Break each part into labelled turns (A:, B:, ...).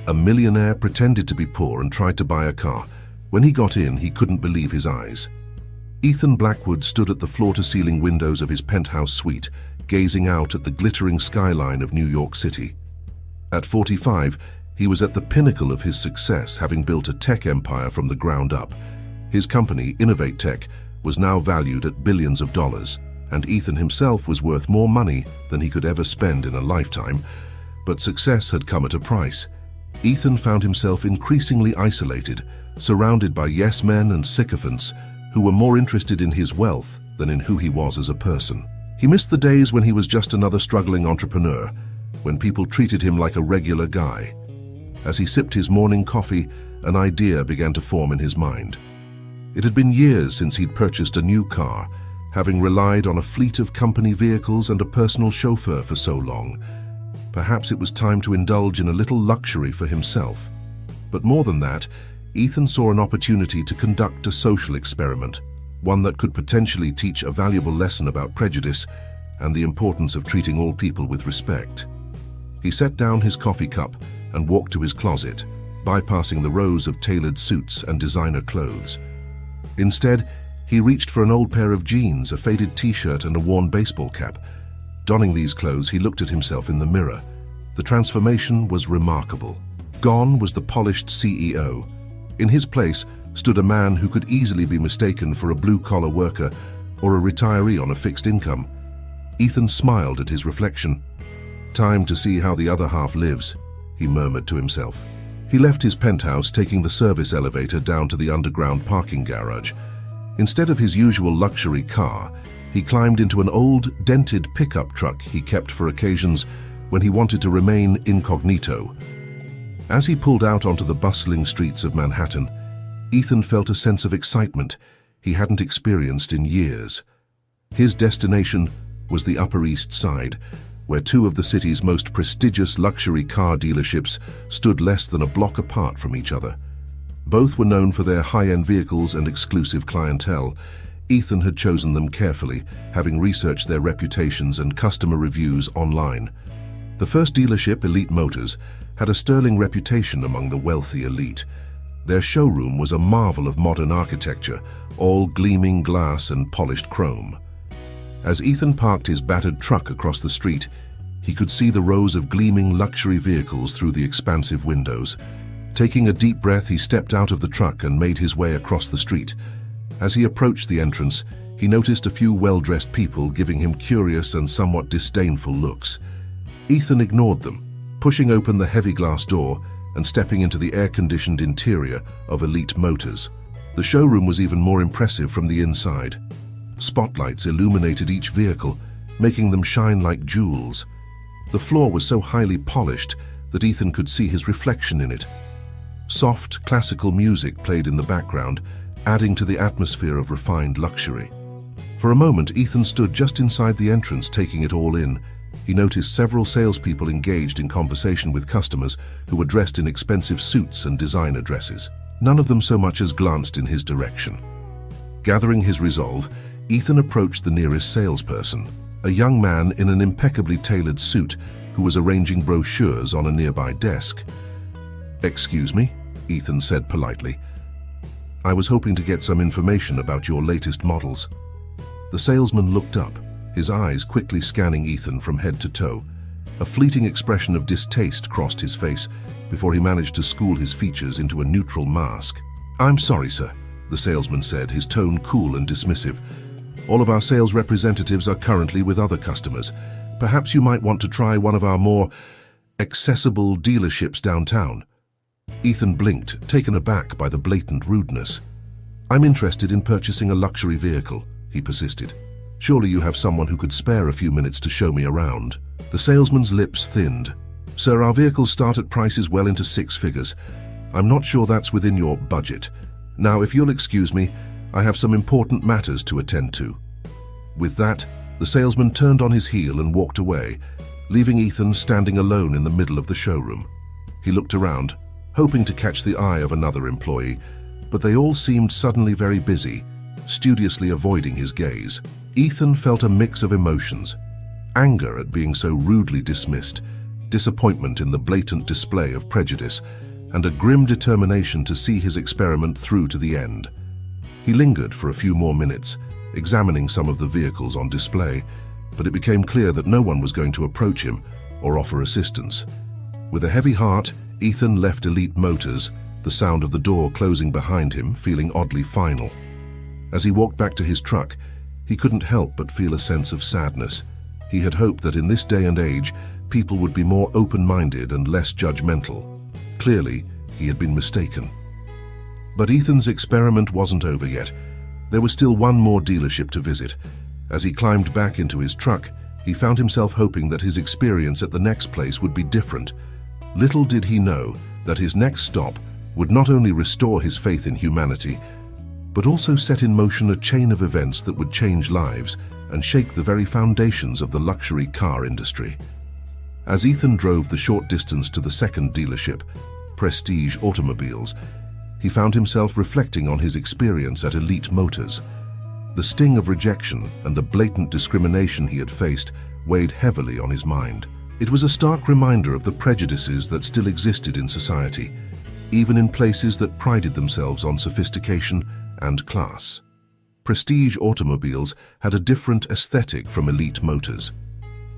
A: A millionaire pretended to be poor and tried to buy a car. When he got in, he couldn't believe his eyes. Ethan Blackwood stood at the floor-to-ceiling windows of his penthouse suite, gazing out at the glittering skyline of New York City. At 45, he was at the pinnacle of his success, having built a tech empire from the ground up. His company, Innovate Tech, was now valued at billions of dollars, and Ethan himself was worth more money than he could ever spend in a lifetime. But success had come at a price. Ethan found himself increasingly isolated, surrounded by yes-men and sycophants who were more interested in his wealth than in who he was as a person. He missed the days when he was just another struggling entrepreneur, when people treated him like a regular guy. As he sipped his morning coffee, an idea began to form in his mind. It had been years since he'd purchased a new car, having relied on a fleet of company vehicles and a personal chauffeur for so long. Perhaps it was time to indulge in a little luxury for himself. But more than that, Ethan saw an opportunity to conduct a social experiment, one that could potentially teach a valuable lesson about prejudice and the importance of treating all people with respect. He set down his coffee cup and walked to his closet, bypassing the rows of tailored suits and designer clothes. Instead, he reached for an old pair of jeans, a faded t-shirt, and a worn baseball cap. Donning these clothes, he looked at himself in the mirror. The transformation was remarkable. Gone was the polished CEO. In his place stood a man who could easily be mistaken for a blue-collar worker or a retiree on a fixed income. Ethan smiled at his reflection. "Time to see how the other half lives," he murmured to himself. He left his penthouse, taking the service elevator down to the underground parking garage. Instead of his usual luxury car, he climbed into an old, dented pickup truck he kept for occasions when he wanted to remain incognito. As he pulled out onto the bustling streets of Manhattan, Ethan felt a sense of excitement he hadn't experienced in years. His destination was the Upper East Side, where two of the city's most prestigious luxury car dealerships stood less than a block apart from each other. Both were known for their high-end vehicles and exclusive clientele. Ethan had chosen them carefully, having researched their reputations and customer reviews online. The first dealership, Elite Motors, had a sterling reputation among the wealthy elite. Their showroom was a marvel of modern architecture, all gleaming glass and polished chrome. As Ethan parked his battered truck across the street, he could see the rows of gleaming luxury vehicles through the expansive windows. Taking a deep breath, he stepped out of the truck and made his way across the street. As he approached the entrance, he noticed a few well-dressed people giving him curious and somewhat disdainful looks. Ethan ignored them, pushing open the heavy glass door and stepping into the air-conditioned interior of Elite Motors. The showroom was even more impressive from the inside. Spotlights illuminated each vehicle, making them shine like jewels. The floor was so highly polished that Ethan could see his reflection in it. Soft, classical music played in the background, adding to the atmosphere of refined luxury. For a moment, Ethan stood just inside the entrance, taking it all in. He noticed several salespeople engaged in conversation with customers who were dressed in expensive suits and designer dresses. None of them so much as glanced in his direction. Gathering his resolve, Ethan approached the nearest salesperson, a young man in an impeccably tailored suit who was arranging brochures on a nearby desk. "Excuse me," Ethan said politely. "I was hoping to get some information about your latest models." The salesman looked up, his eyes quickly scanning Ethan from head to toe. A fleeting expression of distaste crossed his face before he managed to school his features into a neutral mask. "I'm sorry, sir," the salesman said, his tone cool and dismissive. "All of our sales representatives are currently with other customers. Perhaps you might want to try one of our more accessible dealerships downtown." Ethan blinked, taken aback by the blatant rudeness. "I'm interested in purchasing a luxury vehicle," he persisted. "Surely you have someone who could spare a few minutes to show me around." The salesman's lips thinned. "Sir, our vehicles start at prices well into six figures. I'm not sure that's within your budget. Now, if you'll excuse me, I have some important matters to attend to." With that, the salesman turned on his heel and walked away, leaving Ethan standing alone in the middle of the showroom. He looked around, hoping to catch the eye of another employee, but they all seemed suddenly very busy, studiously avoiding his gaze. Ethan felt a mix of emotions: anger at being so rudely dismissed, disappointment in the blatant display of prejudice, and a grim determination to see his experiment through to the end. He lingered for a few more minutes, examining some of the vehicles on display, but it became clear that no one was going to approach him or offer assistance. With a heavy heart, Ethan left Elite Motors, the sound of the door closing behind him feeling oddly final. As he walked back to his truck, he couldn't help but feel a sense of sadness. He had hoped that in this day and age, people would be more open-minded and less judgmental. Clearly, he had been mistaken. But Ethan's experiment wasn't over yet. There was still one more dealership to visit. As he climbed back into his truck, he found himself hoping that his experience at the next place would be different. Little did he know that his next stop would not only restore his faith in humanity, but also set in motion a chain of events that would change lives and shake the very foundations of the luxury car industry. As Ethan drove the short distance to the second dealership, Prestige Automobiles, he found himself reflecting on his experience at Elite Motors. The sting of rejection and the blatant discrimination he had faced weighed heavily on his mind. It was a stark reminder of the prejudices that still existed in society, even in places that prided themselves on sophistication and class. Prestige Automobiles had a different aesthetic from Elite Motors.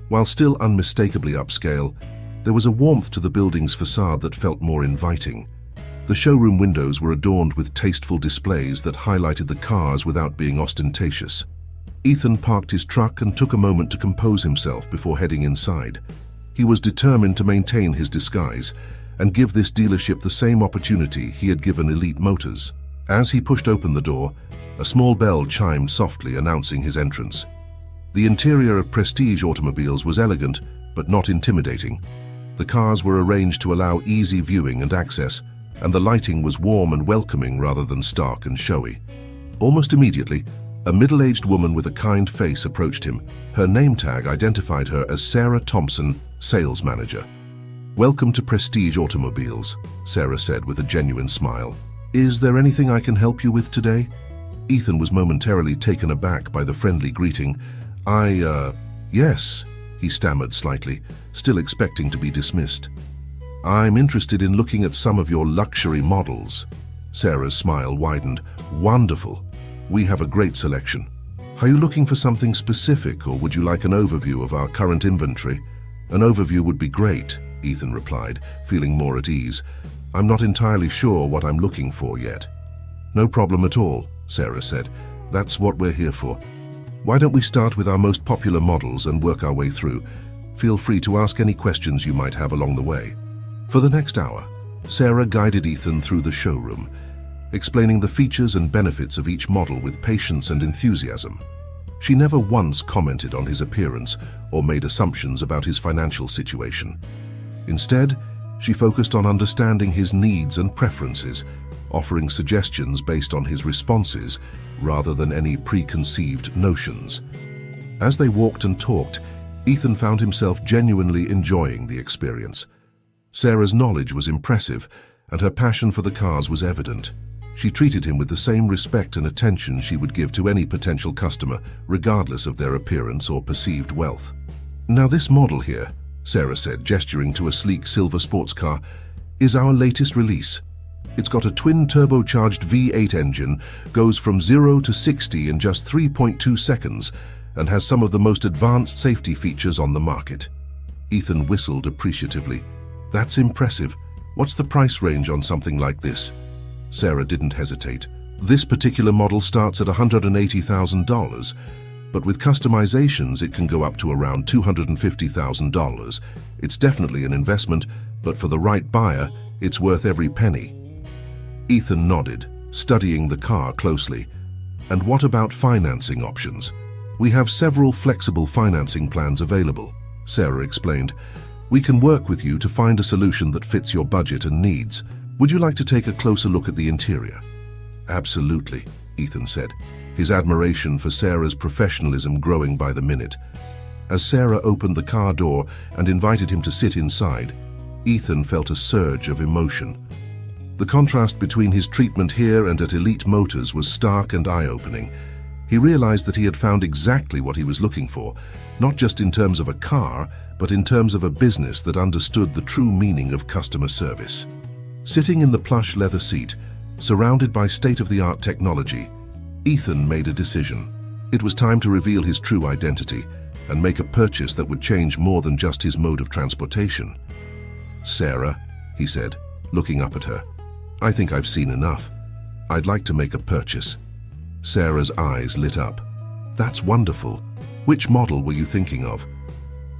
A: While still unmistakably upscale, there was a warmth to the building's facade that felt more inviting. The showroom windows were adorned with tasteful displays that highlighted the cars without being ostentatious. Ethan parked his truck and took a moment to compose himself before heading inside. He was determined to maintain his disguise and give this dealership the same opportunity he had given Elite Motors. As he pushed open the door, a small bell chimed softly announcing his entrance. The interior of Prestige Automobiles was elegant, but not intimidating. The cars were arranged to allow easy viewing and access, and the lighting was warm and welcoming rather than stark and showy. Almost immediately, a middle-aged woman with a kind face approached him. Her name tag identified her as Sarah Thompson, sales manager. "Welcome to Prestige Automobiles," Sarah said with a genuine smile. "Is there anything I can help you with today?" Ethan was momentarily taken aback by the friendly greeting. Yes," he stammered slightly, still expecting to be dismissed. "I'm interested in looking at some of your luxury models." Sarah's smile widened. "Wonderful. We have a great selection. Are you looking for something specific, or would you like an overview of our current inventory?" "An overview would be great," Ethan replied, feeling more at ease. "I'm not entirely sure what I'm looking for yet." "No problem at all," Sarah said. "That's what we're here for. Why don't we start with our most popular models and work our way through? Feel free to ask any questions you might have along the way." For the next hour, Sarah guided Ethan through the showroom, explaining the features and benefits of each model with patience and enthusiasm. She never once commented on his appearance or made assumptions about his financial situation. Instead, she focused on understanding his needs and preferences, offering suggestions based on his responses rather than any preconceived notions. As they walked and talked, Ethan found himself genuinely enjoying the experience. Sarah's knowledge was impressive, and her passion for the cars was evident. She treated him with the same respect and attention she would give to any potential customer, regardless of their appearance or perceived wealth. "Now this model here," Sarah said, gesturing to a sleek silver sports car, "is our latest release. It's got a twin turbocharged V8 engine, goes from 0 to 60 in just 3.2 seconds, and has some of the most advanced safety features on the market." Ethan whistled appreciatively. "That's impressive. What's the price range on something like this?" Sarah didn't hesitate. "This particular model starts at $180,000, but with customizations it can go up to around $250,000. It's definitely an investment, but for the right buyer, it's worth every penny." Ethan nodded, studying the car closely. "And what about financing options?" "We have several flexible financing plans available," Sarah explained. "We can work with you to find a solution that fits your budget and needs. Would you like to take a closer look at the interior?" "Absolutely," Ethan said, his admiration for Sarah's professionalism growing by the minute. As Sarah opened the car door and invited him to sit inside, Ethan felt a surge of emotion. The contrast between his treatment here and at Elite Motors was stark and eye-opening. He realized that he had found exactly what he was looking for, not just in terms of a car, but in terms of a business that understood the true meaning of customer service. Sitting in the plush leather seat, surrounded by state-of-the-art technology, Ethan made a decision. It was time to reveal his true identity and make a purchase that would change more than just his mode of transportation. "Sarah," he said, looking up at her, "I think I've seen enough. I'd like to make a purchase." Sarah's eyes lit up. "That's wonderful. Which model were you thinking of?"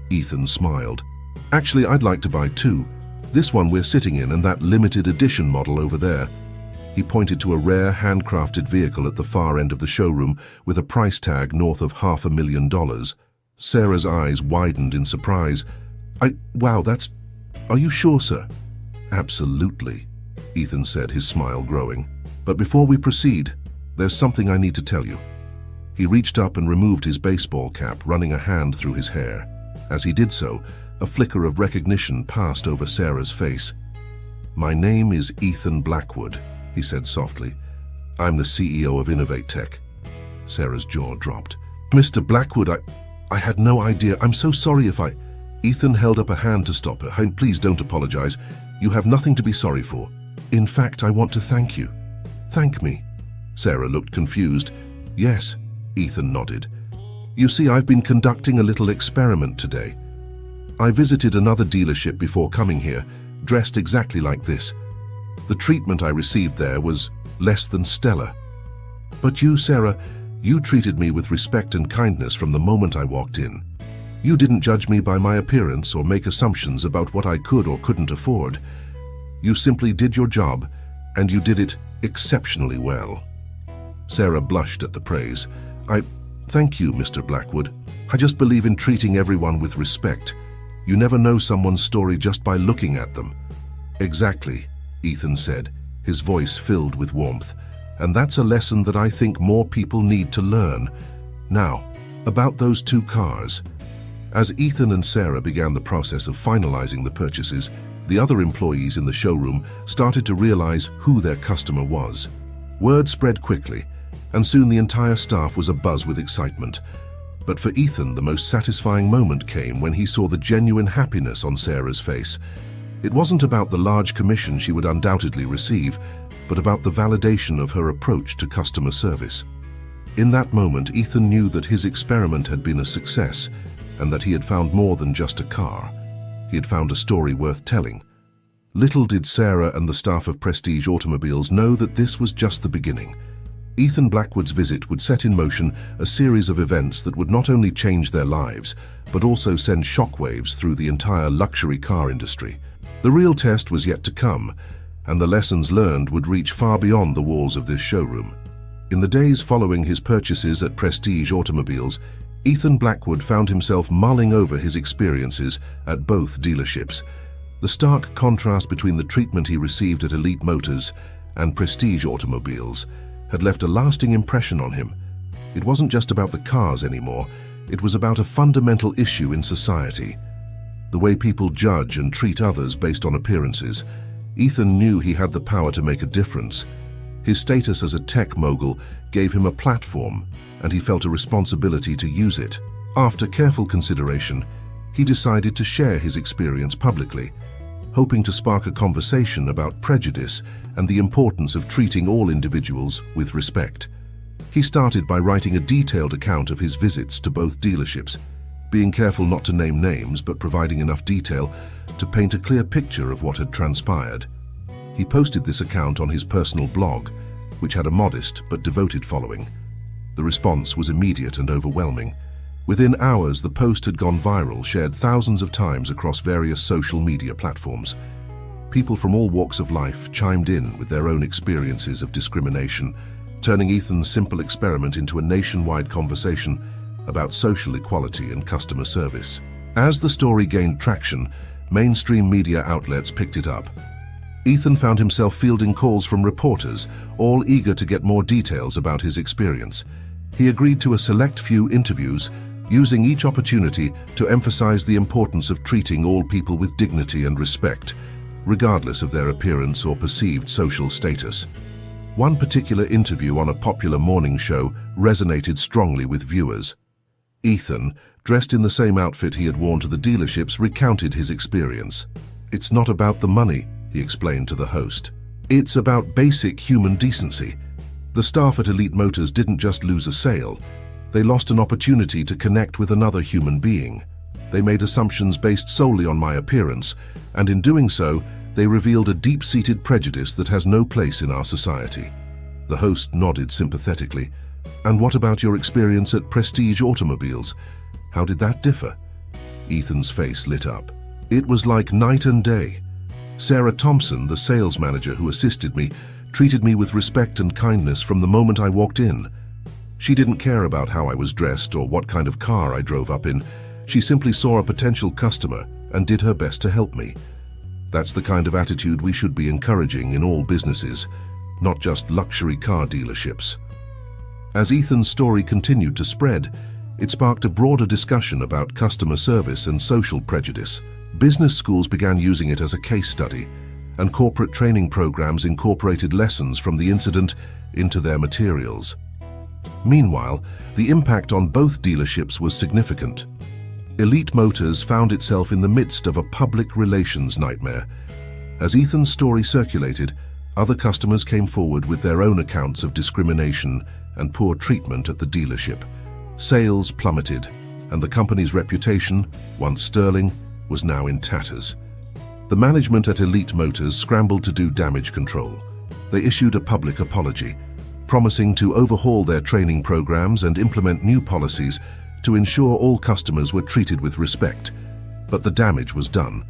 A: Ethan smiled. "Actually, I'd like to buy two. This one we're sitting in and that limited edition model over there." He pointed to a rare handcrafted vehicle at the far end of the showroom with a price tag north of $500,000. Sarah's eyes widened in surprise. Wow, Are you sure, sir?" "Absolutely," Ethan said, his smile growing. "But before we proceed, there's something I need to tell you." He reached up and removed his baseball cap, running a hand through his hair. As he did so, a flicker of recognition passed over Sarah's face. "My name is Ethan Blackwood," he said softly. "I'm the CEO of Innovate Tech." Sarah's jaw dropped. "Mr. Blackwood, I had no idea. I'm so sorry if I—" Ethan held up a hand to stop her. "Hey, please don't apologize. You have nothing to be sorry for. In fact, I want to thank you." "Thank me?" Sarah looked confused. "Yes," Ethan nodded. "You see, I've been conducting a little experiment today. I visited another dealership before coming here, dressed exactly like this. The treatment I received there was less than stellar. But you, Sarah, you treated me with respect and kindness from the moment I walked in. You didn't judge me by my appearance or make assumptions about what I could or couldn't afford. You simply did your job, and you did it exceptionally well." Sarah blushed at the praise. Thank you, Mr. Blackwood. I just believe in treating everyone with respect. You never know someone's story just by looking at them." "Exactly," Ethan said, his voice filled with warmth. "And that's a lesson that I think more people need to learn. Now, about those two cars." As Ethan and Sarah began the process of finalizing the purchases, the other employees in the showroom started to realize who their customer was. Word spread quickly, and soon the entire staff was abuzz with excitement. But for Ethan, the most satisfying moment came when he saw the genuine happiness on Sarah's face. It wasn't about the large commission she would undoubtedly receive, but about the validation of her approach to customer service. In that moment, Ethan knew that his experiment had been a success, and that he had found more than just a car. He had found a story worth telling. Little did Sarah and the staff of Prestige Automobiles know that this was just the beginning. Ethan Blackwood's visit would set in motion a series of events that would not only change their lives, but also send shockwaves through the entire luxury car industry. The real test was yet to come, and the lessons learned would reach far beyond the walls of this showroom. In the days following his purchases at Prestige Automobiles, Ethan Blackwood found himself mulling over his experiences at both dealerships. The stark contrast between the treatment he received at Elite Motors and Prestige Automobiles had left a lasting impression on him. It wasn't just about the cars anymore, it was about a fundamental issue in society. The way people judge and treat others based on appearances. Ethan knew he had the power to make a difference. His status as a tech mogul gave him a platform, and he felt a responsibility to use it. After careful consideration, he decided to share his experience publicly, hoping to spark a conversation about prejudice and the importance of treating all individuals with respect. He started by writing a detailed account of his visits to both dealerships, being careful not to name names but providing enough detail to paint a clear picture of what had transpired. He posted this account on his personal blog, which had a modest but devoted following. The response was immediate and overwhelming. Within hours, the post had gone viral, shared thousands of times across various social media platforms. People from all walks of life chimed in with their own experiences of discrimination, turning Ethan's simple experiment into a nationwide conversation about social equality and customer service. As the story gained traction, mainstream media outlets picked it up. Ethan found himself fielding calls from reporters, all eager to get more details about his experience. He agreed to a select few interviews, using each opportunity to emphasize the importance of treating all people with dignity and respect, regardless of their appearance or perceived social status. One particular interview on a popular morning show resonated strongly with viewers. Ethan, dressed in the same outfit he had worn to the dealerships, recounted his experience. "It's not about the money," he explained to the host. "It's about basic human decency. The staff at Elite Motors didn't just lose a sale. They lost an opportunity to connect with another human being. They made assumptions based solely on my appearance, and in doing so, they revealed a deep-seated prejudice that has no place in our society." The host nodded sympathetically. "And what about your experience at Prestige Automobiles? How did that differ?" Ethan's face lit up. "It was like night and day. Sarah Thompson, the sales manager who assisted me, treated me with respect and kindness from the moment I walked in. She didn't care about how I was dressed or what kind of car I drove up in. She simply saw a potential customer and did her best to help me. That's the kind of attitude we should be encouraging in all businesses, not just luxury car dealerships." As Ethan's story continued to spread, it sparked a broader discussion about customer service and social prejudice. Business schools began using it as a case study, and corporate training programs incorporated lessons from the incident into their materials. Meanwhile, the impact on both dealerships was significant. Elite Motors found itself in the midst of a public relations nightmare. As Ethan's story circulated, other customers came forward with their own accounts of discrimination and poor treatment at the dealership. Sales plummeted, and the company's reputation, once sterling, was now in tatters. The management at Elite Motors scrambled to do damage control. They issued a public apology, promising to overhaul their training programs and implement new policies to ensure all customers were treated with respect. But the damage was done.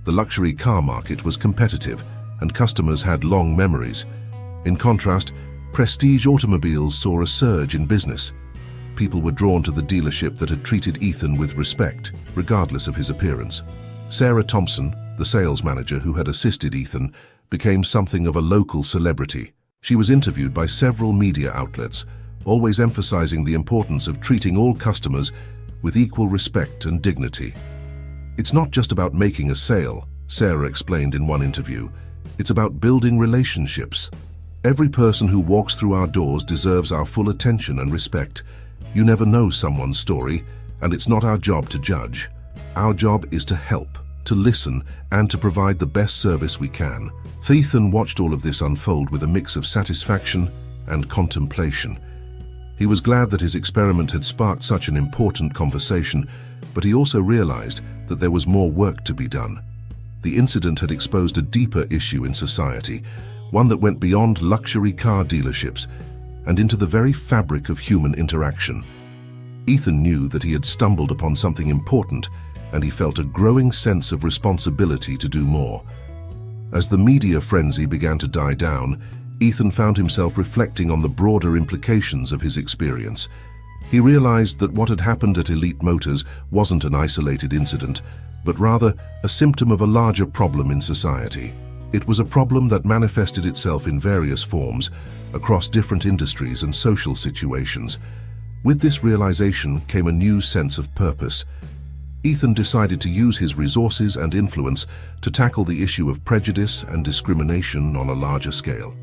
A: The luxury car market was competitive, and customers had long memories. In contrast, Prestige Automobiles saw a surge in business. People were drawn to the dealership that had treated Ethan with respect, regardless of his appearance. Sarah Thompson, the sales manager who had assisted Ethan, became something of a local celebrity. She was interviewed by several media outlets, always emphasizing the importance of treating all customers with equal respect and dignity. "It's not just about making a sale," Sarah explained in one interview. "It's about building relationships. Every person who walks through our doors deserves our full attention and respect. You never know someone's story, and it's not our job to judge. Our job is to help, to listen, and to provide the best service we can." Ethan watched all of this unfold with a mix of satisfaction and contemplation. He was glad that his experiment had sparked such an important conversation, but he also realized that there was more work to be done. The incident had exposed a deeper issue in society, one that went beyond luxury car dealerships and into the very fabric of human interaction. Ethan knew that he had stumbled upon something important, and he felt a growing sense of responsibility to do more. As the media frenzy began to die down, Ethan found himself reflecting on the broader implications of his experience. He realized that what had happened at Elite Motors wasn't an isolated incident, but rather a symptom of a larger problem in society. It was a problem that manifested itself in various forms, across different industries and social situations. With this realization came a new sense of purpose. Ethan decided to use his resources and influence to tackle the issue of prejudice and discrimination on a larger scale.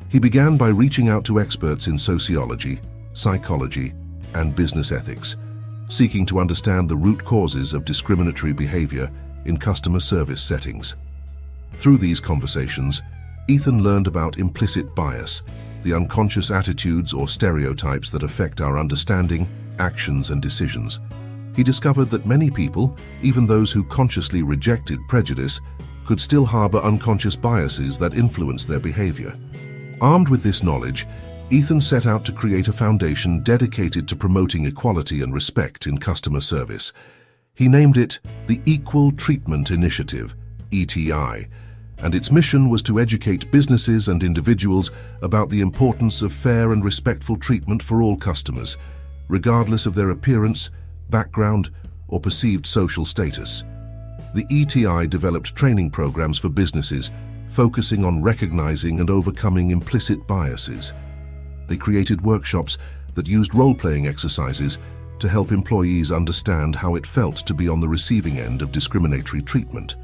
A: He began by reaching out to experts in sociology, psychology, and business ethics, seeking to understand the root causes of discriminatory behavior in customer service settings. Through these conversations, Ethan learned about implicit bias, the unconscious attitudes or stereotypes that affect our understanding, actions, and decisions. He discovered that many people, even those who consciously rejected prejudice, could still harbor unconscious biases that influence their behavior. Armed with this knowledge, Ethan set out to create a foundation dedicated to promoting equality and respect in customer service. He named it the Equal Treatment Initiative, ETI, and its mission was to educate businesses and individuals about the importance of fair and respectful treatment for all customers, regardless of their appearance, background, or perceived social status. The ETI developed training programs for businesses, focusing on recognizing and overcoming implicit biases. They created workshops that used role-playing exercises to help employees understand how it felt to be on the receiving end of discriminatory treatment.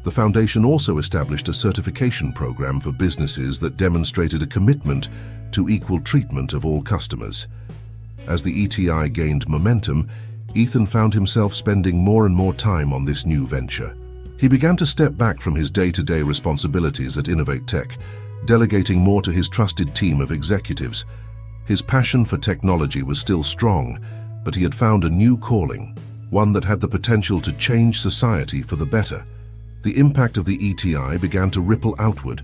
A: The foundation also established a certification program for businesses that demonstrated a commitment to equal treatment of all customers. As the ETI gained momentum, Ethan found himself spending more and more time on this new venture. He began to step back from his day-to-day responsibilities at Innovate Tech, delegating more to his trusted team of executives. His passion for technology was still strong, but he had found a new calling, one that had the potential to change society for the better. The impact of the ETI began to ripple outward.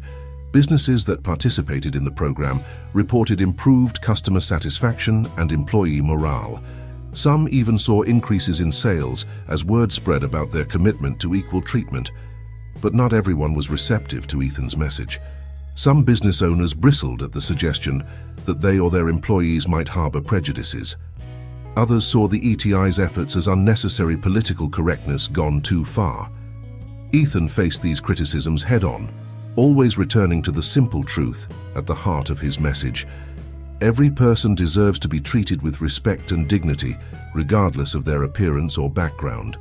A: Businesses that participated in the program reported improved customer satisfaction and employee morale. Some even saw increases in sales as word spread about their commitment to equal treatment. But not everyone was receptive to Ethan's message. Some business owners bristled at the suggestion that they or their employees might harbor prejudices. Others saw the ETI's efforts as unnecessary political correctness gone too far. Ethan faced these criticisms head-on, always returning to the simple truth at the heart of his message. Every person deserves to be treated with respect and dignity, regardless of their appearance or background.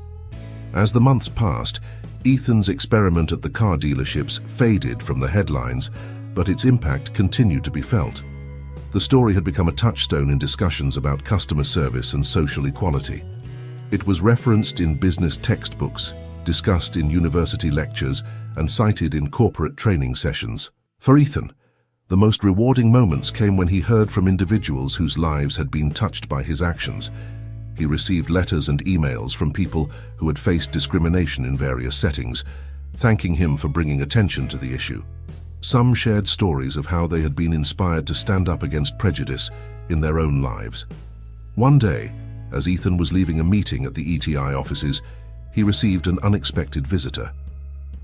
A: As the months passed, Ethan's experiment at the car dealerships faded from the headlines, but its impact continued to be felt. The story had become a touchstone in discussions about customer service and social equality. It was referenced in business textbooks, discussed in university lectures, and cited in corporate training sessions. For Ethan, the most rewarding moments came when he heard from individuals whose lives had been touched by his actions. He received letters and emails from people who had faced discrimination in various settings, thanking him for bringing attention to the issue. Some shared stories of how they had been inspired to stand up against prejudice in their own lives. One day, as Ethan was leaving a meeting at the ETI offices, he received an unexpected visitor.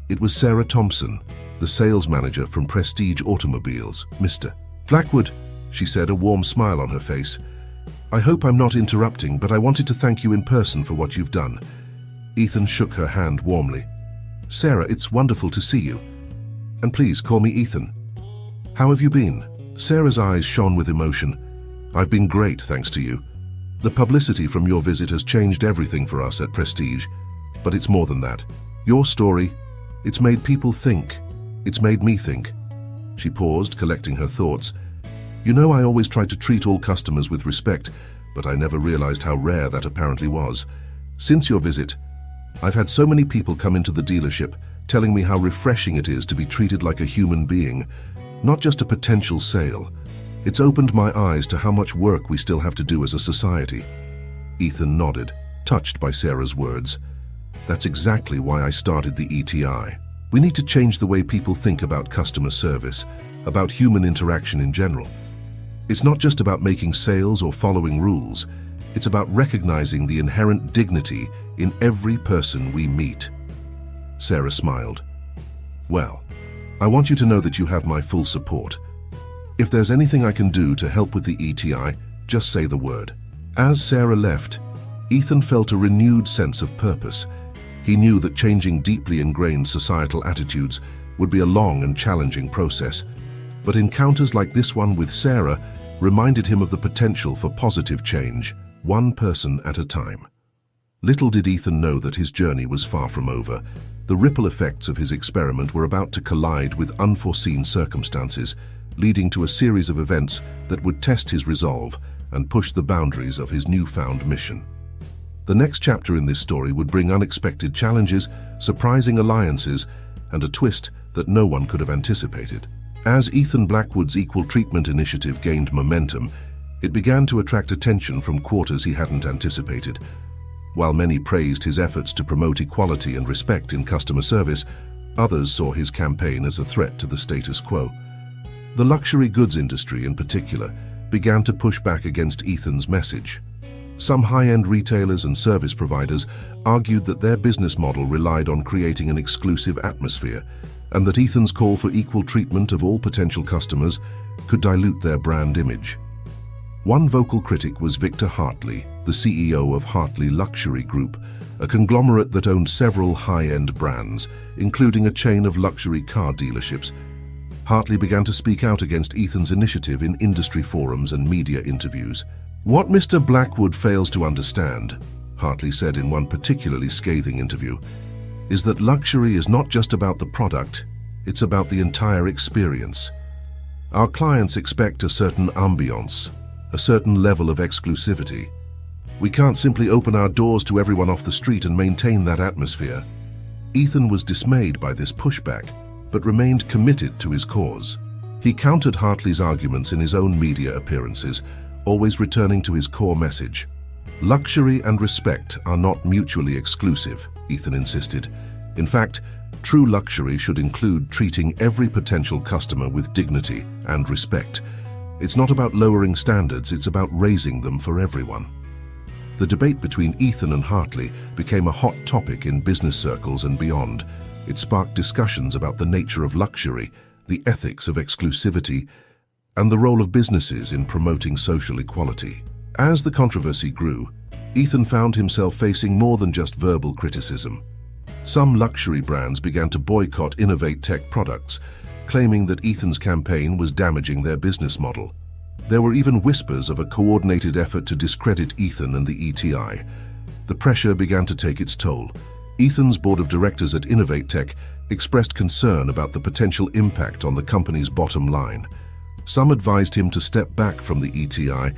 A: It was Sarah Thompson, the sales manager from Prestige Automobiles. "Mr. Blackwood," she said, a warm smile on her face. "I hope I'm not interrupting, but I wanted to thank you in person for what you've done." Ethan shook her hand warmly. "Sarah, it's wonderful to see you. And please call me Ethan. How have you been?" Sarah's eyes shone with emotion. "I've been great, thanks to you. The publicity from your visit has changed everything for us at Prestige. But it's more than that. Your story, it's made people think. It's made me think." She paused, collecting her thoughts. "You know, I always tried to treat all customers with respect, but I never realized how rare that apparently was. Since your visit, I've had so many people come into the dealership telling me how refreshing it is to be treated like a human being, not just a potential sale. It's opened my eyes to how much work we still have to do as a society." Ethan nodded, touched by Sarah's words. "That's exactly why I started the ETI. We need to change the way people think about customer service, about human interaction in general. It's not just about making sales or following rules. It's about recognizing the inherent dignity in every person we meet." Sarah smiled. "Well, I want you to know that you have my full support. If there's anything I can do to help with the ETI, just say the word." As Sarah left, Ethan felt a renewed sense of purpose. He knew that changing deeply ingrained societal attitudes would be a long and challenging process, but encounters like this one with Sarah reminded him of the potential for positive change, one person at a time. Little did Ethan know that his journey was far from over. The ripple effects of his experiment were about to collide with unforeseen circumstances, leading to a series of events that would test his resolve and push the boundaries of his newfound mission. The next chapter in this story would bring unexpected challenges, surprising alliances, and a twist that no one could have anticipated. As Ethan Blackwood's Equal Treatment Initiative gained momentum, it began to attract attention from quarters he hadn't anticipated. While many praised his efforts to promote equality and respect in customer service, others saw his campaign as a threat to the status quo. The luxury goods industry, in particular, began to push back against Ethan's message. Some high-end retailers and service providers argued that their business model relied on creating an exclusive atmosphere, and that Ethan's call for equal treatment of all potential customers could dilute their brand image. One vocal critic was Victor Hartley, the CEO of Hartley Luxury Group, a conglomerate that owned several high-end brands, including a chain of luxury car dealerships. Hartley began to speak out against Ethan's initiative in industry forums and media interviews. "What Mr. Blackwood fails to understand," Hartley said in one particularly scathing interview, is that luxury is not just about the product, it's about the entire experience. Our clients expect a certain ambiance, a certain level of exclusivity. We can't simply open our doors to everyone off the street and maintain that atmosphere. Ethan was dismayed by this pushback, but remained committed to his cause. He countered Hartley's arguments in his own media appearances, always returning to his core message. Luxury and respect are not mutually exclusive, Ethan insisted. In fact, true luxury should include treating every potential customer with dignity and respect. It's not about lowering standards, it's about raising them for everyone. The debate between Ethan and Hartley became a hot topic in business circles and beyond. It sparked discussions about the nature of luxury, the ethics of exclusivity, and the role of businesses in promoting social equality. As the controversy grew, Ethan found himself facing more than just verbal criticism. Some luxury brands began to boycott Innovate Tech products, claiming that Ethan's campaign was damaging their business model. There were even whispers of a coordinated effort to discredit Ethan and the ETI. The pressure began to take its toll. Ethan's board of directors at Innovate Tech expressed concern about the potential impact on the company's bottom line. Some advised him to step back from the ETI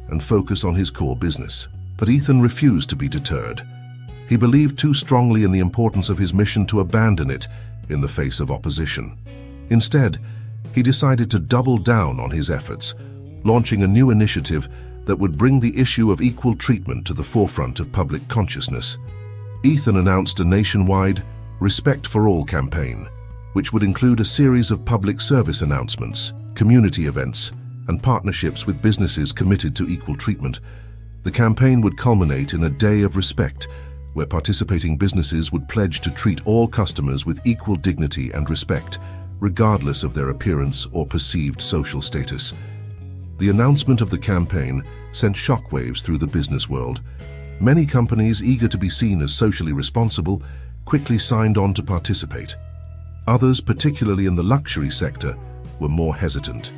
A: and focus on his core business. But Ethan refused to be deterred. He believed too strongly in the importance of his mission to abandon it in the face of opposition. Instead, he decided to double down on his efforts, launching a new initiative that would bring the issue of equal treatment to the forefront of public consciousness. Ethan announced a nationwide Respect for All campaign, which would include a series of public service announcements, community events, and partnerships with businesses committed to equal treatment. The campaign would culminate in a day of respect, where participating businesses would pledge to treat all customers with equal dignity and respect, regardless of their appearance or perceived social status. The announcement of the campaign sent shockwaves through the business world. Many companies eager to be seen as socially responsible quickly signed on to participate. Others, particularly in the luxury sector, were more hesitant.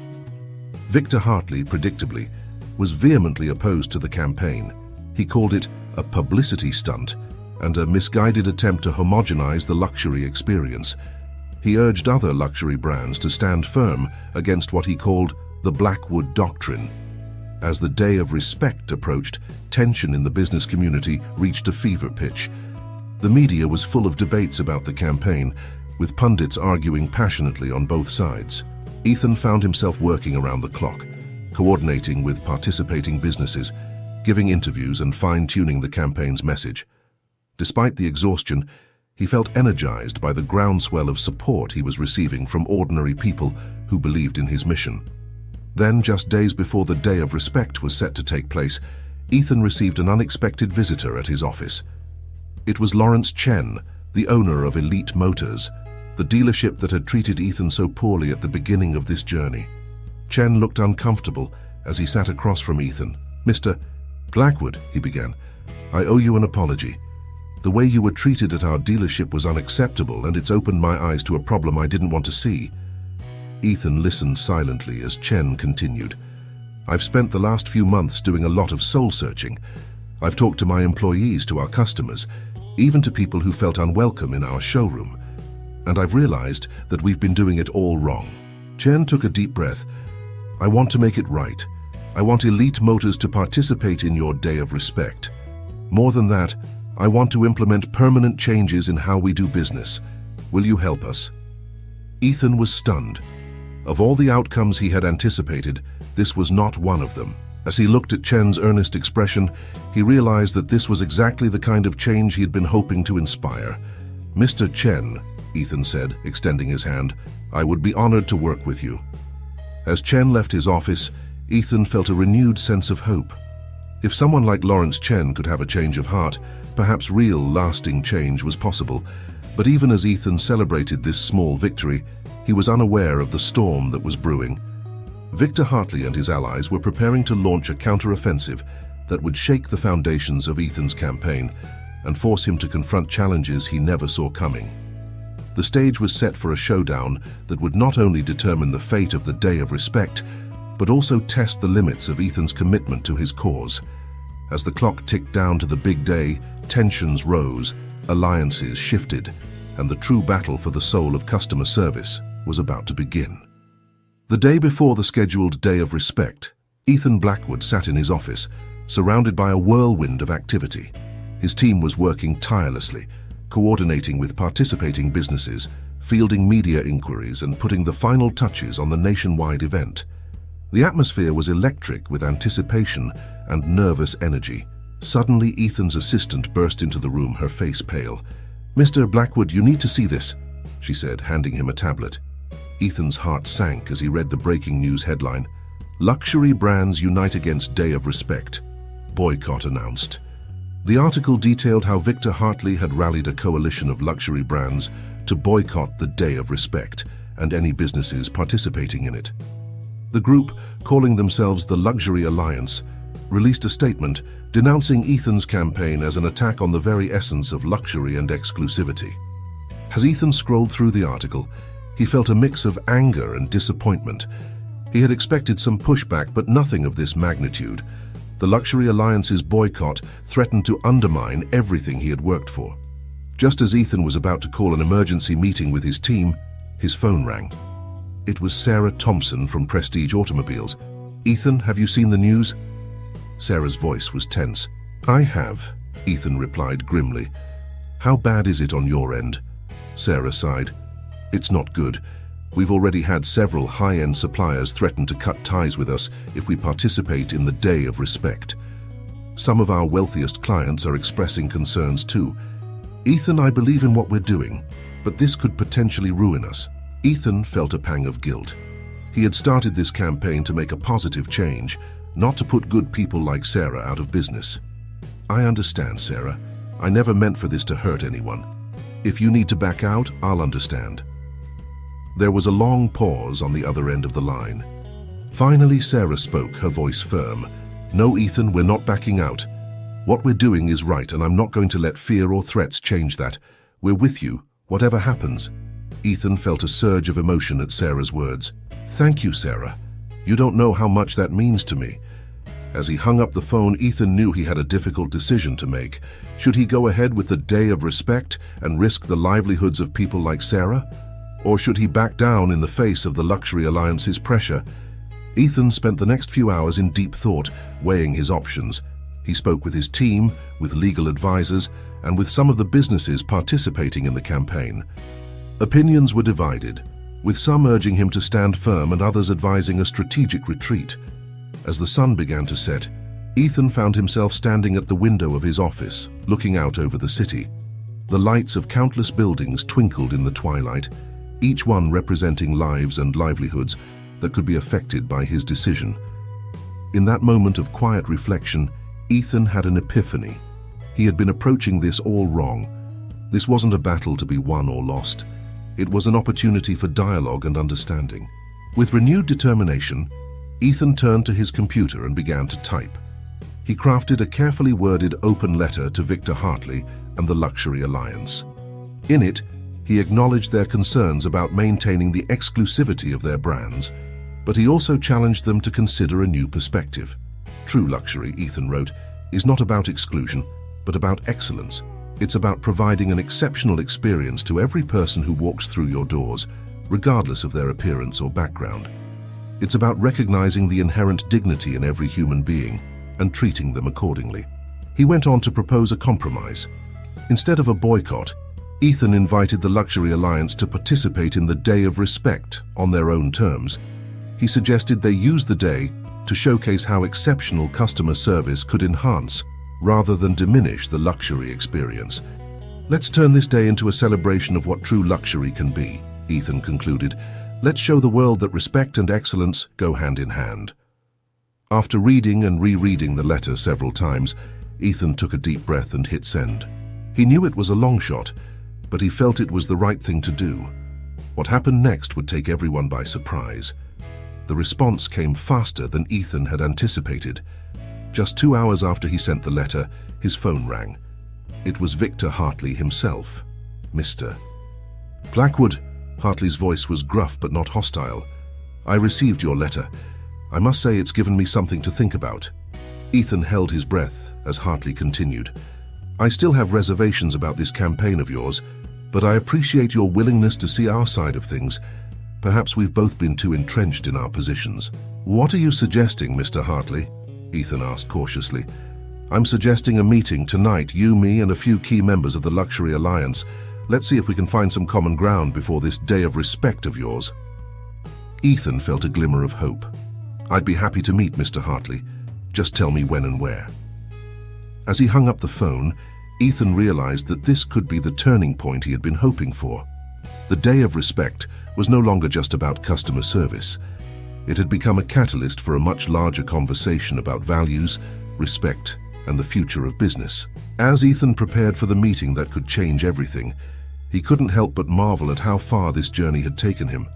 A: Victor Hartley, predictably, was vehemently opposed to the campaign. He called it a publicity stunt and a misguided attempt to homogenize the luxury experience. He urged other luxury brands to stand firm against what he called the Blackwood Doctrine. As the Day of Respect approached, tension in the business community reached a fever pitch. The media was full of debates about the campaign, with pundits arguing passionately on both sides. Ethan found himself working around the clock, coordinating with participating businesses, giving interviews and fine-tuning the campaign's message. Despite the exhaustion, he felt energized by the groundswell of support he was receiving from ordinary people who believed in his mission. Then, just days before the Day of Respect was set to take place, Ethan received an unexpected visitor at his office. It was Lawrence Chen, the owner of Elite Motors, the dealership that had treated Ethan so poorly at the beginning of this journey. Chen looked uncomfortable as he sat across from Ethan. "Mr. Blackwood," he began, "I owe you an apology. The way you were treated at our dealership was unacceptable, and it's opened my eyes to a problem I didn't want to see." Ethan listened silently as Chen continued. "I've spent the last few months doing a lot of soul-searching. I've talked to my employees, to our customers, even to people who felt unwelcome in our showroom. And I've realized that we've been doing it all wrong." Chen took a deep breath. "I want to make it right. I want Elite Motors to participate in your Day of Respect. More than that, I want to implement permanent changes in how we do business. Will you help us?" Ethan was stunned. Of all the outcomes he had anticipated, this was not one of them. As he looked at Chen's earnest expression, he realized that this was exactly the kind of change he had been hoping to inspire. "Mr. Chen," Ethan said, extending his hand, "I would be honored to work with you." As Chen left his office, Ethan felt a renewed sense of hope. If someone like Lawrence Chen could have a change of heart, perhaps real, lasting change was possible. But even as Ethan celebrated this small victory, he was unaware of the storm that was brewing. Victor Hartley and his allies were preparing to launch a counter-offensive that would shake the foundations of Ethan's campaign and force him to confront challenges he never saw coming. The stage was set for a showdown that would not only determine the fate of the Day of Respect, but also test the limits of Ethan's commitment to his cause. As the clock ticked down to the big day, tensions rose, alliances shifted, and the true battle for the soul of customer service was about to begin. The day before the scheduled Day of Respect, Ethan Blackwood sat in his office, surrounded by a whirlwind of activity. His team was working tirelessly, coordinating with participating businesses, fielding media inquiries, and putting the final touches on the nationwide event. The atmosphere was electric with anticipation and nervous energy. Suddenly, Ethan's assistant burst into the room, her face pale. "Mr. Blackwood, you need to see this," she said, handing him a tablet. Ethan's heart sank as he read the breaking news headline, "Luxury Brands Unite Against Day of Respect. Boycott Announced." The article detailed how Victor Hartley had rallied a coalition of luxury brands to boycott the Day of Respect and any businesses participating in it. The group, calling themselves the Luxury Alliance, released a statement denouncing Ethan's campaign as an attack on the very essence of luxury and exclusivity. As Ethan scrolled through the article, he felt a mix of anger and disappointment. He had expected some pushback, but nothing of this magnitude. The Luxury Alliance's boycott threatened to undermine everything he had worked for. Just as Ethan was about to call an emergency meeting with his team, his phone rang. It was Sarah Thompson from Prestige Automobiles. "Ethan, have you seen the news?" Sarah's voice was tense. "I have," Ethan replied grimly. "How bad is it on your end?" Sarah sighed. "It's not good. We've already had several high-end suppliers threaten to cut ties with us if we participate in the Day of Respect. Some of our wealthiest clients are expressing concerns too. Ethan, I believe in what we're doing, but this could potentially ruin us." Ethan felt a pang of guilt. He had started this campaign to make a positive change, not to put good people like Sarah out of business. "I understand, Sarah. I never meant for this to hurt anyone. If you need to back out, I'll understand." There was a long pause on the other end of the line. Finally, Sarah spoke, her voice firm. "No, Ethan, we're not backing out. What we're doing is right, and I'm not going to let fear or threats change that. We're with you, whatever happens." Ethan felt a surge of emotion at Sarah's words. "Thank you, Sarah. You don't know how much that means to me." As he hung up the phone, Ethan knew he had a difficult decision to make. Should he go ahead with the Day of Respect and risk the livelihoods of people like Sarah? Or should he back down in the face of the Luxury Alliance's pressure? Ethan spent the next few hours in deep thought, weighing his options. He spoke with his team, with legal advisors, and with some of the businesses participating in the campaign. Opinions were divided, with some urging him to stand firm and others advising a strategic retreat. As the sun began to set, Ethan found himself standing at the window of his office, looking out over the city. The lights of countless buildings twinkled in the twilight, each one representing lives and livelihoods that could be affected by his decision. In that moment of quiet reflection, Ethan had an epiphany. He had been approaching this all wrong. This wasn't a battle to be won or lost. It was an opportunity for dialogue and understanding. With renewed determination, Ethan turned to his computer and began to type. He crafted a carefully worded open letter to Victor Hartley and the Luxury Alliance. In it, he acknowledged their concerns about maintaining the exclusivity of their brands, but he also challenged them to consider a new perspective. True luxury, Ethan wrote, is not about exclusion, but about excellence. It's about providing an exceptional experience to every person who walks through your doors, regardless of their appearance or background. It's about recognizing the inherent dignity in every human being and treating them accordingly. He went on to propose a compromise. Instead of a boycott, Ethan invited the Luxury Alliance to participate in the Day of Respect on their own terms. He suggested they use the day to showcase how exceptional customer service could enhance rather than diminish the luxury experience. "Let's turn this day into a celebration of what true luxury can be," Ethan concluded. "Let's show the world that respect and excellence go hand in hand." After reading and rereading the letter several times, Ethan took a deep breath and hit send. He knew it was a long shot, but he felt it was the right thing to do. What happened next would take everyone by surprise. The response came faster than Ethan had anticipated. Just 2 hours after he sent the letter, his phone rang. It was Victor Hartley himself. "Mr. Blackwood," Hartley's voice was gruff but not hostile. "I received your letter. I must say it's given me something to think about." Ethan held his breath as Hartley continued. I still have reservations about this campaign of yours, but I appreciate your willingness to see our side of things. Perhaps we've both been too entrenched in our positions. What are you suggesting, Mr. Hartley? Ethan asked cautiously. I'm suggesting a meeting tonight, you, me, and a few key members of the Luxury Alliance. Let's see if we can find some common ground before this day of respect of yours. Ethan felt a glimmer of hope. I'd be happy to meet Mr. Hartley. Just tell me when and where. As he hung up the phone, Ethan realized that this could be the turning point he had been hoping for. The Day of Respect was no longer just about customer service. It had become a catalyst for a much larger conversation about values, respect, and the future of business. As Ethan prepared for the meeting that could change everything, he couldn't help but marvel at how far this journey had taken him.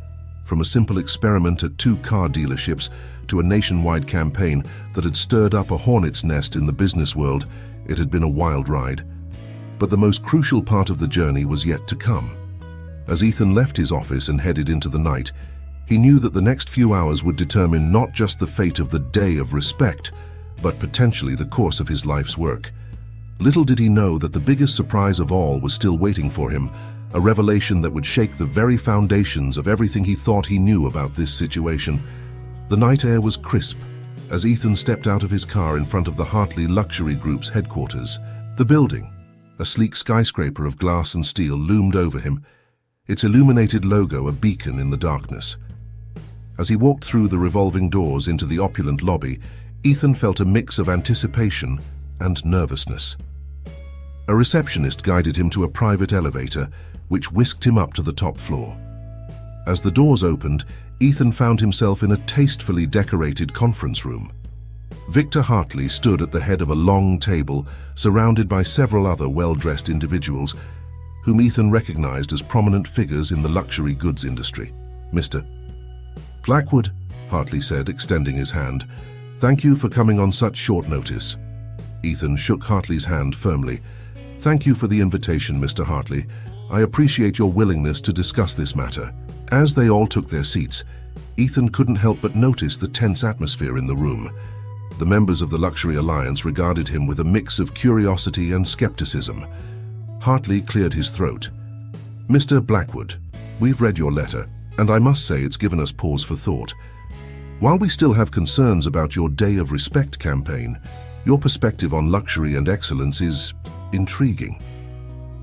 A: From a simple experiment at 2 car dealerships to a nationwide campaign that had stirred up a hornet's nest in the business world, it had been a wild ride. But the most crucial part of the journey was yet to come. As Ethan left his office and headed into the night, he knew that the next few hours would determine not just the fate of the Day of Respect, but potentially the course of his life's work. Little did he know that the biggest surprise of all was still waiting for him, a revelation that would shake the very foundations of everything he thought he knew about this situation. The night air was crisp as Ethan stepped out of his car in front of the Hartley Luxury Group's headquarters. The building, a sleek skyscraper of glass and steel, loomed over him, its illuminated logo a beacon in the darkness. As he walked through the revolving doors into the opulent lobby, Ethan felt a mix of anticipation and nervousness. A receptionist guided him to a private elevator, which whisked him up to the top floor. As the doors opened, Ethan found himself in a tastefully decorated conference room. Victor Hartley stood at the head of a long table, surrounded by several other well-dressed individuals, whom Ethan recognized as prominent figures in the luxury goods industry. Mr. Blackwood, Hartley said, extending his hand. Thank you for coming on such short notice. Ethan shook Hartley's hand firmly. Thank you for the invitation, Mr. Hartley. I appreciate your willingness to discuss this matter. As they all took their seats, Ethan couldn't help but notice the tense atmosphere in the room. The members of the Luxury Alliance regarded him with a mix of curiosity and skepticism. Hartley cleared his throat. Mr. Blackwood, we've read your letter, and I must say it's given us pause for thought. While we still have concerns about your Day of Respect campaign, your perspective on luxury and excellence is intriguing.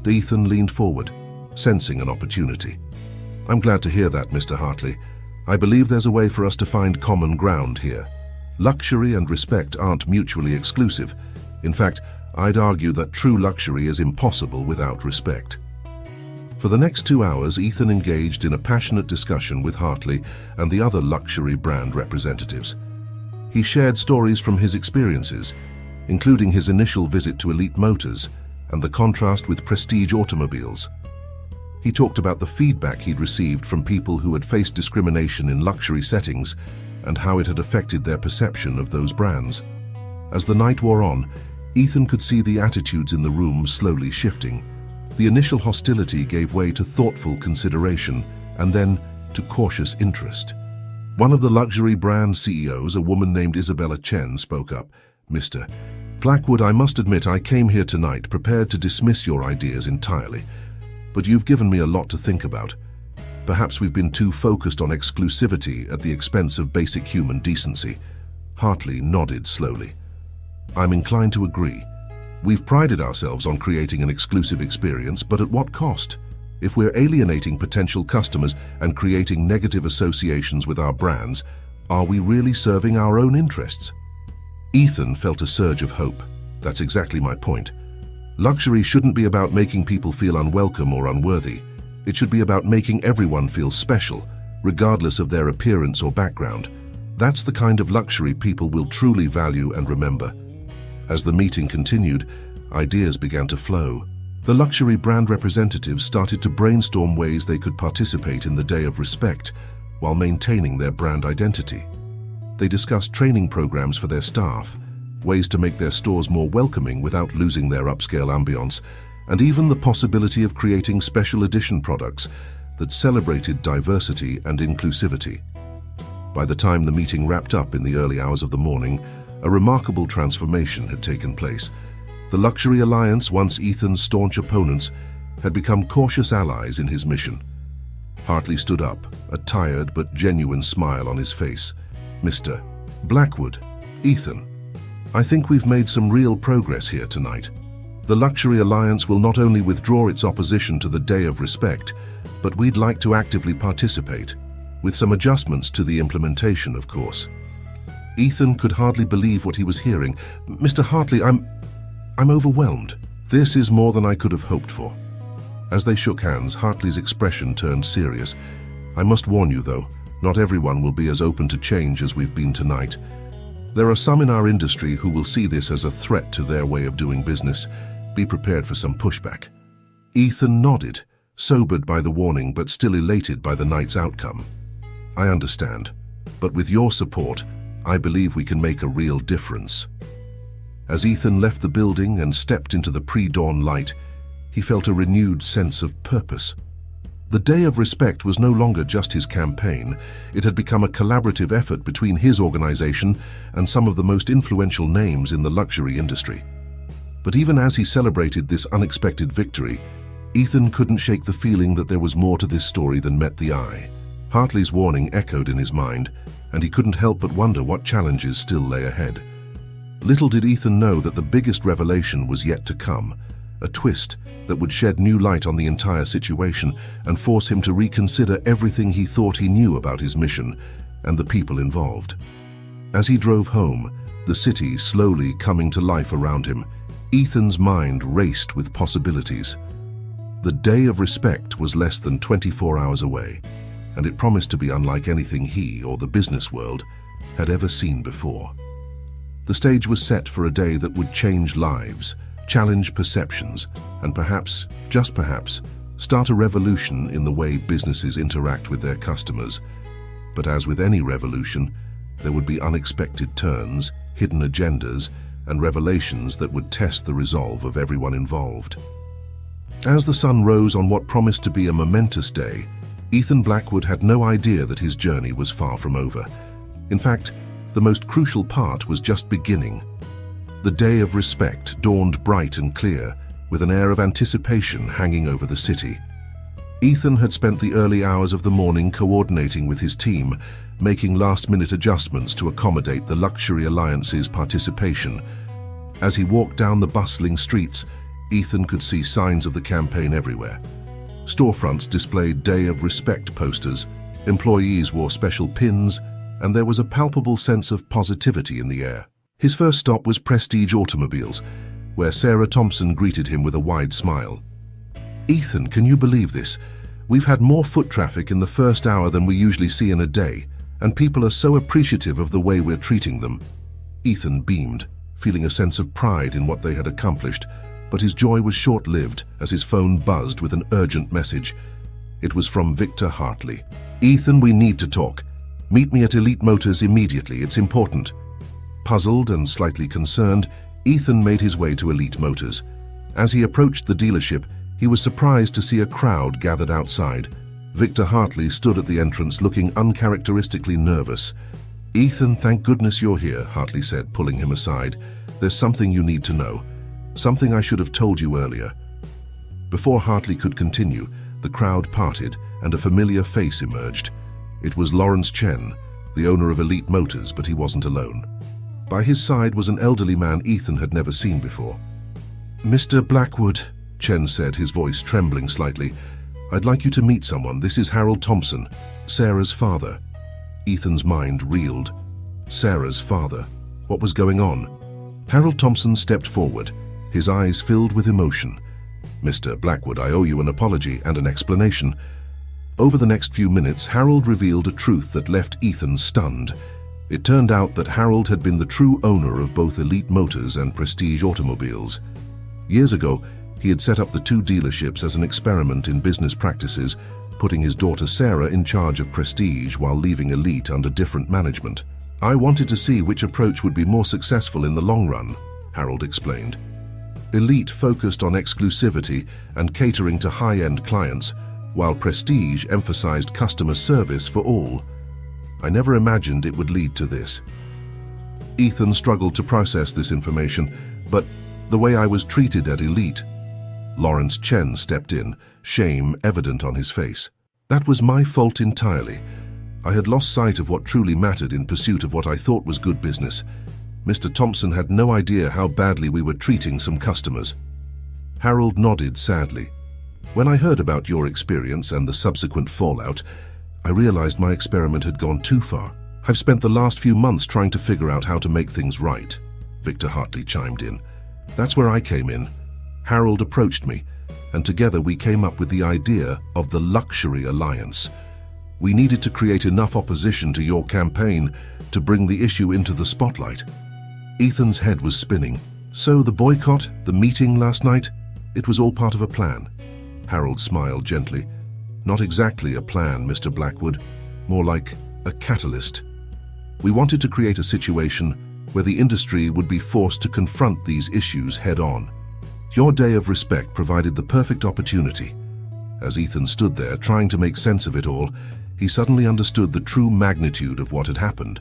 A: Ethan leaned forward, sensing an opportunity. I'm glad to hear that, Mr. Hartley. I believe there's a way for us to find common ground here. Luxury and respect aren't mutually exclusive. In fact, I'd argue that true luxury is impossible without respect. For the next 2 hours, Ethan engaged in a passionate discussion with Hartley and the other luxury brand representatives. He shared stories from his experiences, including his initial visit to Elite Motors and the contrast with Prestige automobiles. He talked about the feedback he'd received from people who had faced discrimination in luxury settings and how it had affected their perception of those brands. As the night wore on, Ethan could see the attitudes in the room slowly shifting. The initial hostility gave way to thoughtful consideration and then to cautious interest. One of the luxury brand CEOs, a woman named Isabella Chen, spoke up. Mr. Blackwood, I must admit I came here tonight prepared to dismiss your ideas entirely, but you've given me a lot to think about. Perhaps we've been too focused on exclusivity at the expense of basic human decency. Hartley nodded slowly. I'm inclined to agree. We've prided ourselves on creating an exclusive experience, but at what cost? If we're alienating potential customers and creating negative associations with our brands, are we really serving our own interests? Ethan felt a surge of hope. That's exactly my point. Luxury shouldn't be about making people feel unwelcome or unworthy. It should be about making everyone feel special, regardless of their appearance or background. That's the kind of luxury people will truly value and remember. As the meeting continued, ideas began to flow. The luxury brand representatives started to brainstorm ways they could participate in the Day of Respect while maintaining their brand identity. They discussed training programs for their staff, ways to make their stores more welcoming without losing their upscale ambience, and even the possibility of creating special edition products that celebrated diversity and inclusivity. By the time the meeting wrapped up in the early hours of the morning, a remarkable transformation had taken place. The Luxury Alliance, once Ethan's staunch opponents, had become cautious allies in his mission. Hartley stood up, a tired but genuine smile on his face. "Mr. Blackwood, Ethan, I think we've made some real progress here tonight. The Luxury Alliance will not only withdraw its opposition to the Day of Respect, but we'd like to actively participate, with some adjustments to the implementation, of course." Ethan could hardly believe what he was hearing. "Mr. Hartley, I'm overwhelmed. This is more than I could have hoped for." As they shook hands, Hartley's expression turned serious. "I must warn you, though, not everyone will be as open to change as we've been tonight. There are some in our industry who will see this as a threat to their way of doing business. Be prepared for some pushback." Ethan nodded, sobered by the warning but still elated by the night's outcome. "I understand, but with your support, I believe we can make a real difference." As Ethan left the building and stepped into the pre-dawn light, he felt a renewed sense of purpose. The Day of Respect was no longer just his campaign. It had become a collaborative effort between his organization and some of the most influential names in the luxury industry. But even as he celebrated this unexpected victory, Ethan couldn't shake the feeling that there was more to this story than met the eye. Hartley's warning echoed in his mind, and he couldn't help but wonder what challenges still lay ahead. Little did Ethan know that the biggest revelation was yet to come, a twist that would shed new light on the entire situation and force him to reconsider everything he thought he knew about his mission and the people involved. As he drove home, the city slowly coming to life around him, Ethan's mind raced with possibilities. The Day of Respect was less than 24 hours away, and it promised to be unlike anything he or the business world had ever seen before. The stage was set for a day that would change lives, challenge perceptions, and perhaps, just perhaps, start a revolution in the way businesses interact with their customers. But as with any revolution, there would be unexpected turns, hidden agendas, and revelations that would test the resolve of everyone involved. As the sun rose on what promised to be a momentous day, Ethan Blackwood had no idea that his journey was far from over. In fact, the most crucial part was just beginning. The Day of Respect dawned bright and clear, with an air of anticipation hanging over the city. Ethan had spent the early hours of the morning coordinating with his team, making last-minute adjustments to accommodate the Luxury Alliance's participation. As he walked down the bustling streets, Ethan could see signs of the campaign everywhere. Storefronts displayed Day of Respect posters, employees wore special pins, and there was a palpable sense of positivity in the air. His first stop was Prestige Automobiles, where Sarah Thompson greeted him with a wide smile. "Ethan, can you believe this? We've had more foot traffic in the first hour than we usually see in a day, and people are so appreciative of the way we're treating them." Ethan beamed, feeling a sense of pride in what they had accomplished, but his joy was short-lived as his phone buzzed with an urgent message. It was from Victor Hartley. "Ethan, we need to talk. Meet me at Elite Motors immediately, it's important." Puzzled and slightly concerned, Ethan made his way to Elite Motors. As he approached the dealership, he was surprised to see a crowd gathered outside. Victor Hartley stood at the entrance looking uncharacteristically nervous. "Ethan, thank goodness you're here," Hartley said, pulling him aside. "There's something you need to know. Something I should have told you earlier." Before Hartley could continue, the crowd parted and a familiar face emerged. It was Lawrence Chen, the owner of Elite Motors, but he wasn't alone. By his side was an elderly man Ethan had never seen before. "Mr. Blackwood," Chen said, his voice trembling slightly, "I'd like you to meet someone. This is Harold Thompson, Sarah's father." Ethan's mind reeled. Sarah's father? What was going on? Harold Thompson stepped forward, his eyes filled with emotion. "Mr. Blackwood, I owe you an apology and an explanation." Over the next few minutes, Harold revealed a truth that left Ethan stunned. It turned out that Harold had been the true owner of both Elite Motors and Prestige Automobiles. Years ago, he had set up the two dealerships as an experiment in business practices, putting his daughter Sarah in charge of Prestige while leaving Elite under different management. "I wanted to see which approach would be more successful in the long run," Harold explained. Elite focused on exclusivity and catering to high-end clients, while Prestige emphasized customer service for all. "I never imagined it would lead to this." Ethan struggled to process this information, but The way I was treated at Elite. Lawrence Chen stepped in, shame evident on his face. That was my fault entirely. I had lost sight of what truly mattered in pursuit of what I thought was good business. Mr. Thompson had no idea how badly we were treating some customers. Harold nodded sadly. When I heard about your experience and the subsequent fallout, I realized my experiment had gone too far. I've spent the last few months trying to figure out how to make things right, Victor Hartley chimed in. That's where I came in. Harold approached me, and together we came up with the idea of the Luxury Alliance. We needed to create enough opposition to your campaign to bring the issue into the spotlight. Ethan's head was spinning. So the boycott, the meeting last night, it was all part of a plan. Harold smiled gently. Not exactly a plan, Mr. Blackwood. More like a catalyst. We wanted to create a situation where the industry would be forced to confront these issues head-on. Your day of respect provided the perfect opportunity. As Ethan stood there trying to make sense of it all, he suddenly understood the true magnitude of what had happened.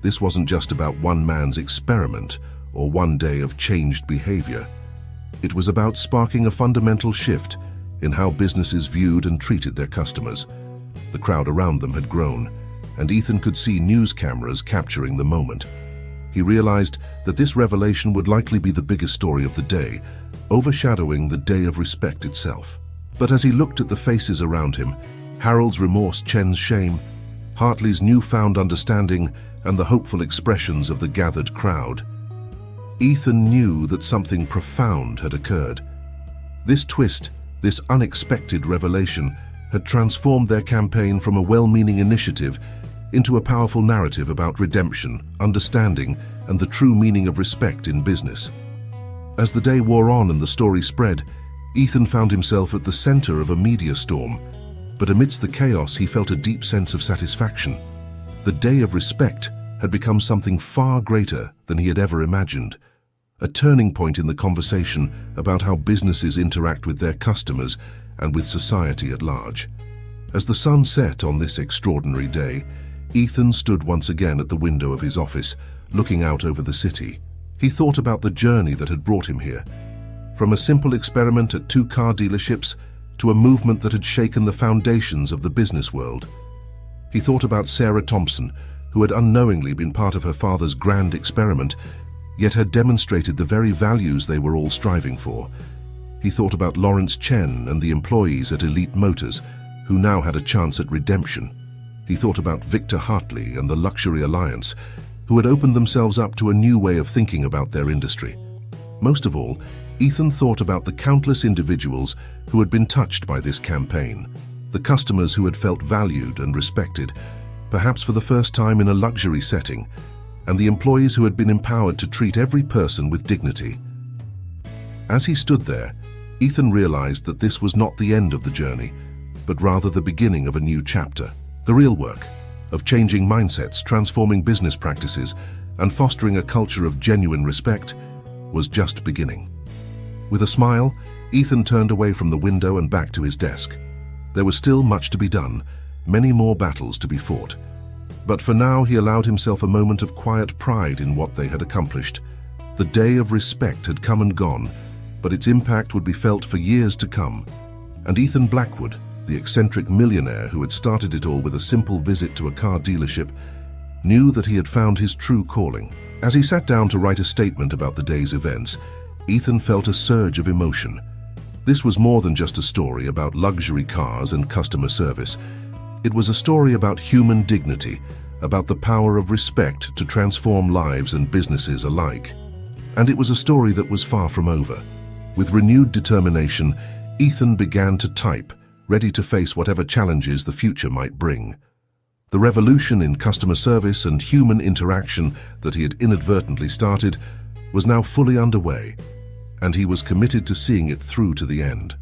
A: This wasn't just about one man's experiment or one day of changed behavior. It was about sparking a fundamental shift in how businesses viewed and treated their customers. The crowd around them had grown, and Ethan could see news cameras capturing the moment. He realized that this revelation would likely be the biggest story of the day, overshadowing the Day of Respect itself. But as he looked at the faces around him, Harold's remorse, Chen's shame, Hartley's newfound understanding, and the hopeful expressions of the gathered crowd, Ethan knew that something profound had occurred. This twist, this unexpected revelation, had transformed their campaign from a well-meaning initiative into a powerful narrative about redemption, understanding, and the true meaning of respect in business. As the day wore on and the story spread, Ethan found himself at the center of a media storm, but amidst the chaos he felt a deep sense of satisfaction. The Day of Respect had become something far greater than he had ever imagined, a turning point in the conversation about how businesses interact with their customers and with society at large. As the sun set on this extraordinary day, Ethan stood once again at the window of his office, looking out over the city. He thought about the journey that had brought him here. From a simple experiment at 2 car dealerships to a movement that had shaken the foundations of the business world. He thought about Sarah Thompson, who had unknowingly been part of her father's grand experiment, yet had demonstrated the very values they were all striving for. He thought about Lawrence Chen and the employees at Elite Motors, who now had a chance at redemption. He thought about Victor Hartley and the Luxury Alliance, who had opened themselves up to a new way of thinking about their industry. Most of all, Ethan thought about the countless individuals who had been touched by this campaign, the customers who had felt valued and respected, perhaps for the first time in a luxury setting, and the employees who had been empowered to treat every person with dignity. As he stood there, Ethan realized that this was not the end of the journey, but rather the beginning of a new chapter. The real work of changing mindsets, transforming business practices, and fostering a culture of genuine respect was just beginning. With a smile, Ethan turned away from the window and back to his desk. There was still much to be done, many more battles to be fought. But for now, he allowed himself a moment of quiet pride in what they had accomplished. The Day of Respect had come and gone, but its impact would be felt for years to come. And Ethan Blackwood, the eccentric millionaire who had started it all with a simple visit to a car dealership, knew that he had found his true calling. As he sat down to write a statement about the day's events, Ethan felt a surge of emotion. This was more than just a story about luxury cars and customer service. It was a story about human dignity, about the power of respect to transform lives and businesses alike. And it was a story that was far from over. With renewed determination, Ethan began to type, ready to face whatever challenges the future might bring. The revolution in customer service and human interaction that he had inadvertently started was now fully underway, and he was committed to seeing it through to the end.